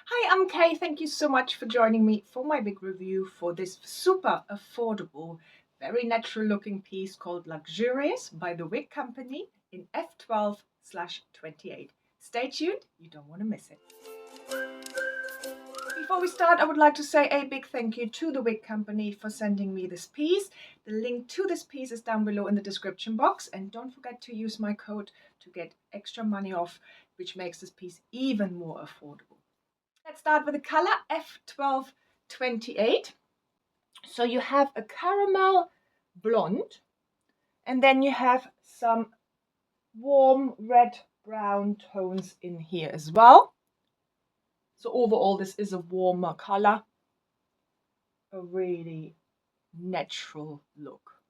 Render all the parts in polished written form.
Hi, I'm Kay. Thank you so much for joining me for my big review for this super affordable, very natural looking piece called Luxurious by the Wig Company in F12/28. Stay tuned, you don't want to miss it. Before we start, I would like to say a big thank you to the Wig Company for sending me this piece. The link to this piece is down below in the description box, and don't forget to use my code to get extra money off, which makes this piece even more affordable. Let's start with the color F12/28. So you have a caramel blonde, and then you have some warm red brown tones in here as well. So overall, this is a warmer color, a really natural look.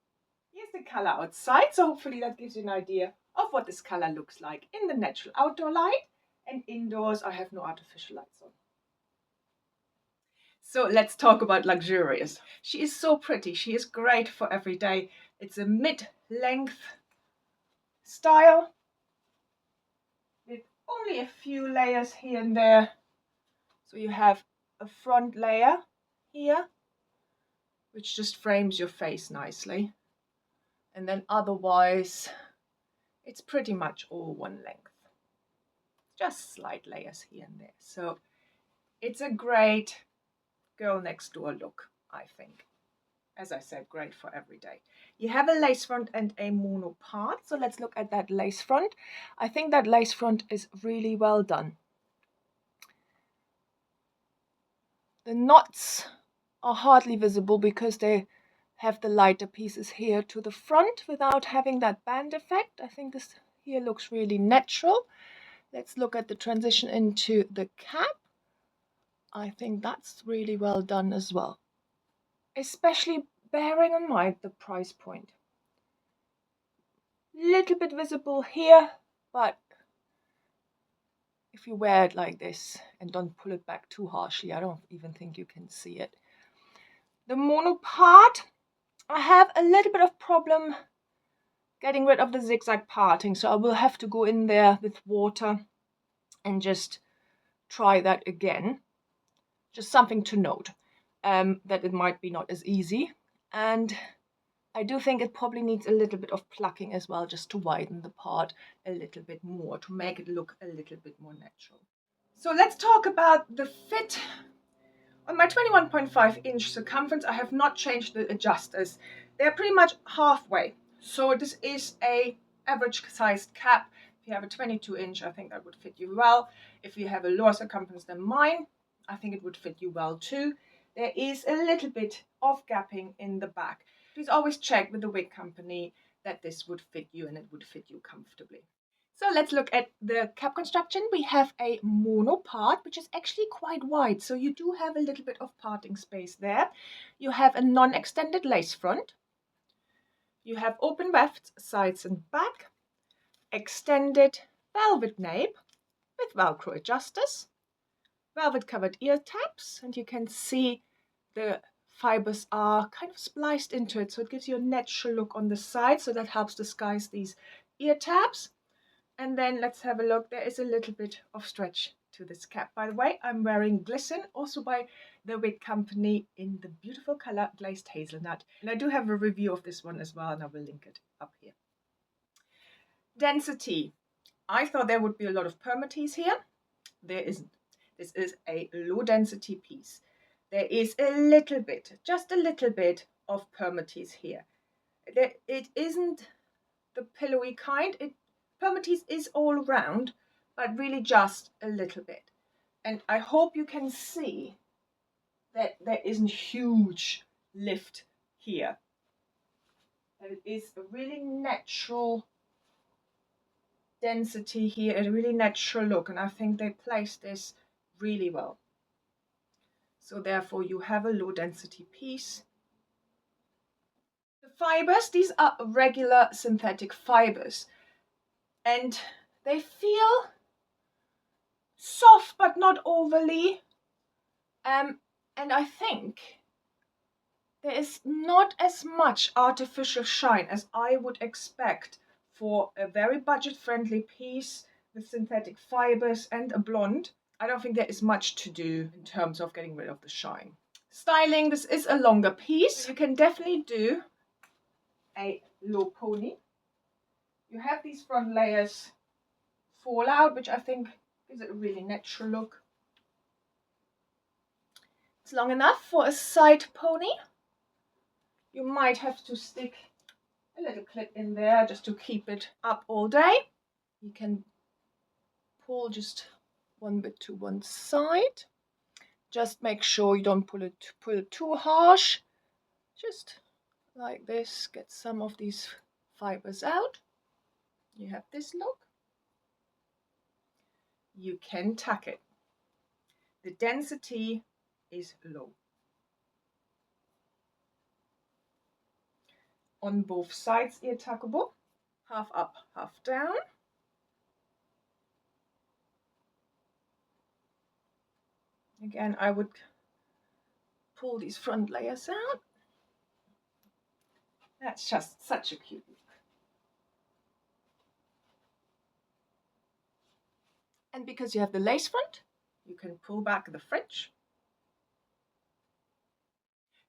Here's the color outside, so hopefully that gives you an idea of what this color looks like in the natural outdoor light, and indoors I have no artificial lights on. So let's talk about Luxurious. She is so pretty. She is great for every day. It's a mid-length style with only a few layers here and there. So you have a front layer here, which just frames your face nicely. And then otherwise, it's pretty much all one length. Just slight layers here and there. So it's a great girl next door look, I think. As I said, great for every day. You have a lace front and a mono part. So let's look at that lace front. I think that lace front is really well done. The knots are hardly visible because they have the lighter pieces here to the front without having that band effect. I think this here looks really natural. Let's look at the transition into the cap. I think that's really well done as well, especially bearing in mind the price point. Little bit visible here, but if you wear it like this and don't pull it back too harshly, I don't even think you can see it. The mono part, I have a little bit of problem getting rid of the zigzag parting, so I will have to go in there with water and just try that again. Just something to note, that it might be not as easy, and I do think it probably needs a little bit of plucking as well, just to widen the part a little bit more, to make it look a little bit more natural. So let's talk about the fit. On my 21.5-inch circumference, I have not changed the adjusters. They're pretty much halfway. So this is a average sized cap. If you have a 22-inch, I think that would fit you well. If you have a lower circumference than mine, I think it would fit you well too. There is a little bit of gapping in the back. Please always check with the Wig Company that this would fit you and it would fit you comfortably. So let's look at the cap construction. We have a mono part, which is actually quite wide. So you do have a little bit of parting space there. You have a non-extended lace front. You have open wefts, sides and back. Extended velvet nape with Velcro adjusters. Velvet covered ear tabs. And you can see the fibers are kind of spliced into it. So it gives you a natural look on the side. So that helps disguise these ear tabs. And then let's have a look. There is a little bit of stretch to this cap. By the way, I'm wearing Glisten, also by the Wig Company, in the beautiful color Glazed Hazelnut. And I do have a review of this one as well, and I will link it up here. Density. I thought there would be a lot of permatease here. There isn't. This is a low density piece. There is a little bit, just a little bit of permatease here. It isn't the pillowy kind. Permatease is all around, but really just a little bit. And I hope you can see that there isn't huge lift here. That it is a really natural density here, a really natural look, and I think they placed this really well. So therefore you have a low density piece. The fibers, these are regular synthetic fibers, and they feel soft but not overly, and I think there is not as much artificial shine as I would expect for a very budget friendly piece with synthetic fibers and a blonde. I don't think there is much to do in terms of getting rid of the shine. Styling, this is a longer piece. You can definitely do a low pony. You have these front layers fall out, which I think gives it a really natural look. It's long enough for a side pony. You might have to stick a little clip in there just to keep it up all day. You can pull just one bit to one side. Just make sure you don't pull it too harsh. Just like this, get some of these fibers out. You have this look. You can tuck it. The density is low. On both sides, ear tuckable. Half up, half down. Again, I would pull these front layers out. That's just such a cute look. And because you have the lace front, you can pull back the fringe.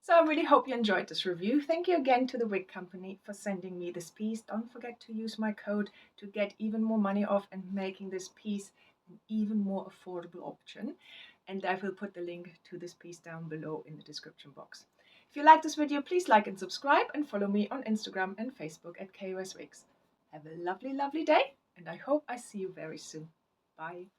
So I really hope you enjoyed this review. Thank you again to the Wig Company for sending me this piece. Don't forget to use my code to get even more money off and making this piece an even more affordable option. And I will put the link to this piece down below in the description box. If you like this video, please like and subscribe and follow me on Instagram and Facebook at KOS Wigs. Have a lovely, lovely day, and I hope I see you very soon. Bye.